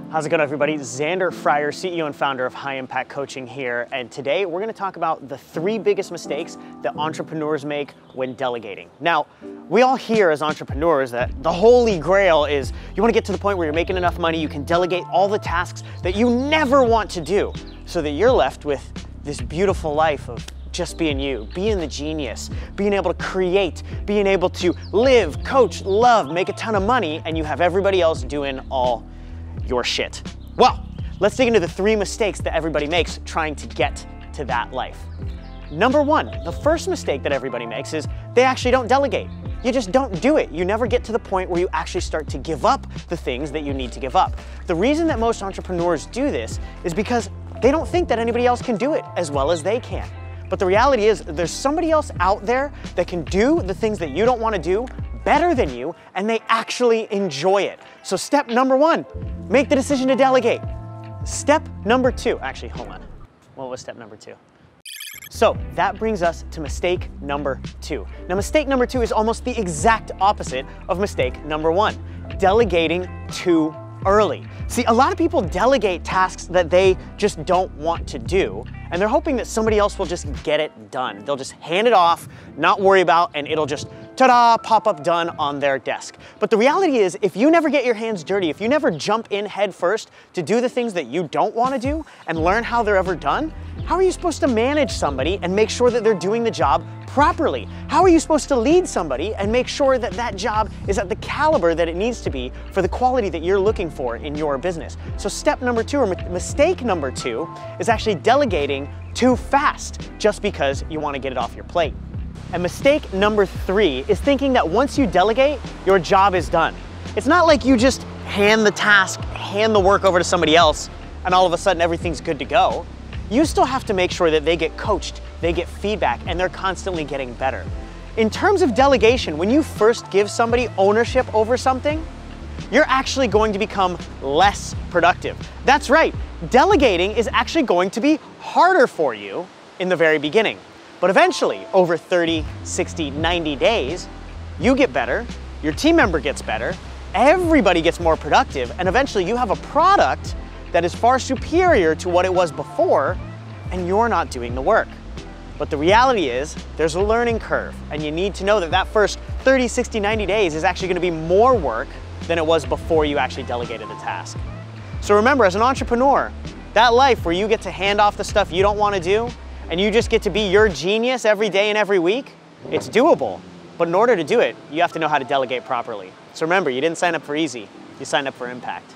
How's it going, everybody? Xander Fryer, CEO and founder of High Impact Coaching here, and today we're going to talk about the 3 biggest mistakes that entrepreneurs make when delegating. Now, we all hear as entrepreneurs that the holy grail is you want to get to the point where you're making enough money, you can delegate all the tasks that you never want to do, so that you're left with this beautiful life of just being you, being the genius, being able to create, being able to live, coach, love, make a ton of money, and you have everybody else doing all your shit. Well, let's dig into the 3 mistakes that everybody makes trying to get to that life. Number 1, the first mistake that everybody makes is they actually don't delegate. You just don't do it. You never get to the point where you actually start to give up the things that you need to give up. The reason that most entrepreneurs do this is because they don't think that anybody else can do it as well as they can. But the reality is there's somebody else out there that can do the things that you don't want to do better than you, and they actually enjoy it. So step number 1, make the decision to delegate. Step number 2, actually, hold on. What was step number 2? So that brings us to mistake number 2. Now, mistake number 2 is almost the exact opposite of mistake number 1, delegating too early. See, a lot of people delegate tasks that they just don't want to do, and they're hoping that somebody else will just get it done. They'll just hand it off, not worry about, and it'll just ta-da, pop up done on their desk. But the reality is, if you never get your hands dirty, if you never jump in head first to do the things that you don't want to do and learn how they're ever done, how are you supposed to manage somebody and make sure that they're doing the job properly? How are you supposed to lead somebody and make sure that that job is at the caliber that it needs to be for the quality that you're looking for in your business? So step number 2, or mistake number 2, is actually delegating too fast just because you want to get it off your plate. And mistake number 3 is thinking that once you delegate, your job is done. It's not like you just hand the task, hand the work over to somebody else, and all of a sudden everything's good to go. You still have to make sure that they get coached, they get feedback, and they're constantly getting better. In terms of delegation, when you first give somebody ownership over something, you're actually going to become less productive. That's right, delegating is actually going to be harder for you in the very beginning. But eventually, over 30, 60, 90 days, you get better, your team member gets better, everybody gets more productive, and eventually you have a product that is far superior to what it was before, and you're not doing the work. But the reality is, there's a learning curve, and you need to know that that first 30, 60, 90 days is actually gonna be more work than it was before you actually delegated the task. So remember, as an entrepreneur, that life where you get to hand off the stuff you don't wanna do, and you just get to be your genius every day and every week, it's doable. But in order to do it, you have to know how to delegate properly. So remember, you didn't sign up for easy, you signed up for impact.